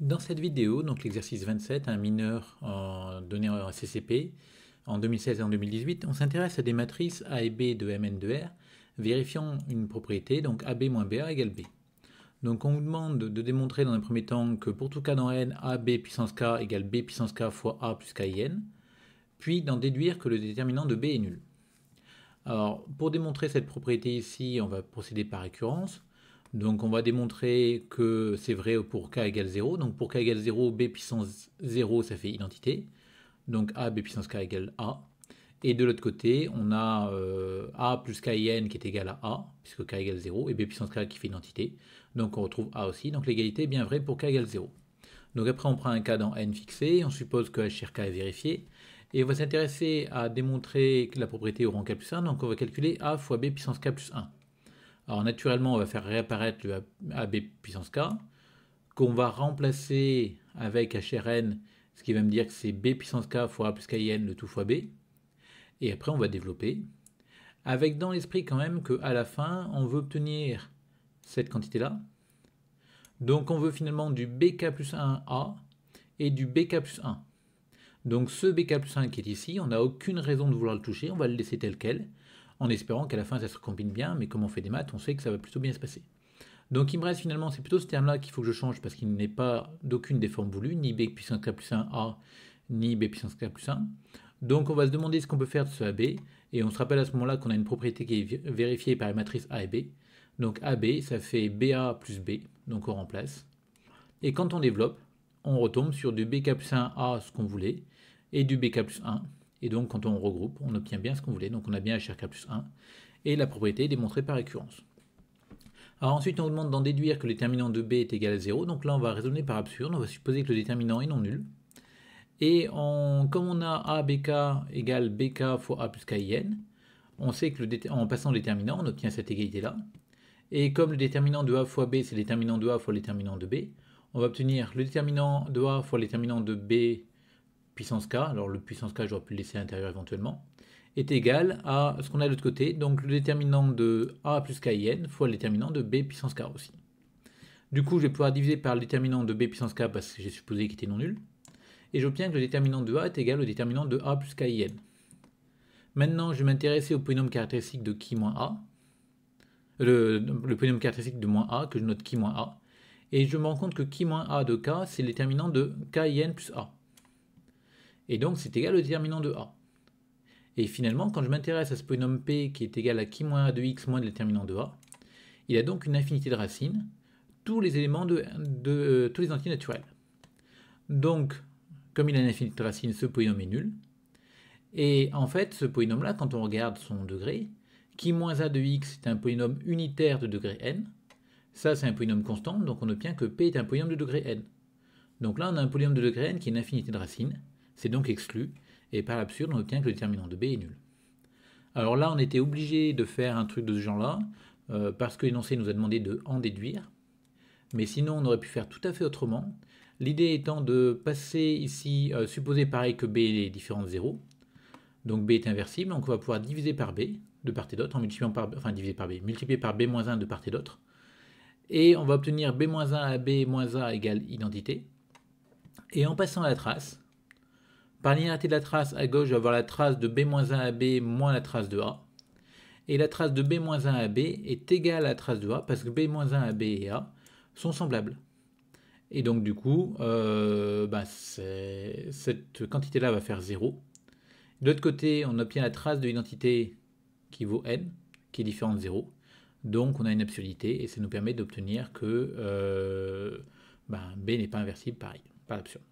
Dans cette vidéo, donc l'exercice 27, un mineur donné en CCP en 2016 et en 2018, on s'intéresse à des matrices A et B de Mn de R, vérifiant une propriété, donc AB moins BA égale B. Donc on vous demande de démontrer dans un premier temps que pour tout cas dans N, AB puissance K égale B puissance K fois A plus KIN, puis d'en déduire que le déterminant de B est nul. Alors pour démontrer cette propriété ici, on va procéder par récurrence. Donc on va démontrer que c'est vrai pour k égale 0. Donc pour k égale 0, b puissance 0, ça fait identité. Donc a, b puissance k égale a. Et de l'autre côté, on a a plus kin qui est égal à a, puisque k égale 0, et b puissance k qui fait identité. Donc on retrouve a aussi. Donc l'égalité est bien vraie pour k égale 0. Donc après on prend un cas dans n fixé, on suppose que h sur k est vérifié. Et on va s'intéresser à démontrer la propriété au rang k plus 1. Donc on va calculer a fois b puissance k plus 1. Alors naturellement, on va faire réapparaître le AB puissance K, qu'on va remplacer avec HRN, ce qui va me dire que c'est B puissance K fois A plus KIN, le tout fois B. Et après, on va développer, avec dans l'esprit quand même qu'à la fin, on veut obtenir cette quantité-là. Donc on veut finalement du BK plus 1A et du BK plus 1. Donc ce BK plus 1 qui est ici, on n'a aucune raison de vouloir le toucher, on va le laisser tel quel, en espérant qu'à la fin ça se combine bien, mais comme on fait des maths, on sait que ça va plutôt bien se passer. Donc il me reste finalement, c'est plutôt ce terme-là qu'il faut que je change parce qu'il n'est pas d'aucune des formes voulues, ni b puissance k plus 1a, ni b puissance k plus 1. Donc on va se demander ce qu'on peut faire de ce AB, et on se rappelle à ce moment-là qu'on a une propriété qui est vérifiée par les matrices A et B. Donc AB, ça fait BA plus B, donc on remplace. Et quand on développe, on retombe sur du BK plus 1A, ce qu'on voulait, et du BK plus 1. Et donc quand on regroupe, on obtient bien ce qu'on voulait, donc on a bien HRK plus 1, et la propriété est démontrée par récurrence. Alors ensuite, on nous demande d'en déduire que le déterminant de B est égal à 0. Donc là, on va raisonner par absurde. On va supposer que le déterminant est non nul. Et comme on a A, BK égale BK fois A plus KIN, on sait que en passant le déterminant, on obtient cette égalité-là. Et comme le déterminant de A fois B, c'est le déterminant de A fois le déterminant de B, on va obtenir le déterminant de A fois le déterminant de B puissance K. Alors le puissance K, j'aurais pu le laisser à l'intérieur éventuellement, est égal à ce qu'on a de l'autre côté, donc le déterminant de A plus KIN fois le déterminant de B puissance K aussi. Du coup, je vais pouvoir diviser par le déterminant de B puissance K parce que j'ai supposé qu'il était non nul, et j'obtiens que le déterminant de A est égal au déterminant de A plus KIN. Maintenant, je vais m'intéresser au polynôme caractéristique de Ki moins A, le polynôme caractéristique de moins A, que je note Ki moins A, et je me rends compte que Ki moins A de K, c'est le déterminant de KIN plus A. Et donc, c'est égal au déterminant de A. Et finalement, quand je m'intéresse à ce polynôme P qui est égal à Ki moins A de X moins le déterminant de A, il a donc une infinité de racines, tous les éléments tous les entiers naturels. Donc, comme il a une infinité de racines, ce polynôme est nul. Et en fait, ce polynôme-là, quand on regarde son degré, Ki moins A de X est un polynôme unitaire de degré n. Ça, c'est un polynôme constant, donc on obtient que P est un polynôme de degré n. Donc là, on a un polynôme de degré n qui a une infinité de racines, c'est donc exclu, et par l'absurde, on obtient que le déterminant de B est nul. Alors là, on était obligé de faire un truc de ce genre-là, parce que l'énoncé nous a demandé de en déduire, mais sinon on aurait pu faire tout à fait autrement. L'idée étant de passer ici, supposer pareil que B est différent de 0, donc B est inversible, donc on va pouvoir diviser par B, de part et d'autre, en multipliant par, enfin diviser par B, multiplier par B moins 1 de part et d'autre, et on va obtenir B moins 1 à B moins A égale identité, et en passant à la trace, par linéarité de la trace, à gauche, je vais avoir la trace de B-1 à B moins la trace de A. Et la trace de B-1 à B est égale à la trace de A parce que B-1 à B et A sont semblables. Et donc du coup, cette quantité-là va faire 0. De l'autre côté, on obtient la trace de l'identité qui vaut n, qui est différente de 0. Donc on a une absurdité et ça nous permet d'obtenir que B n'est pas inversible pareil, par l'absurde.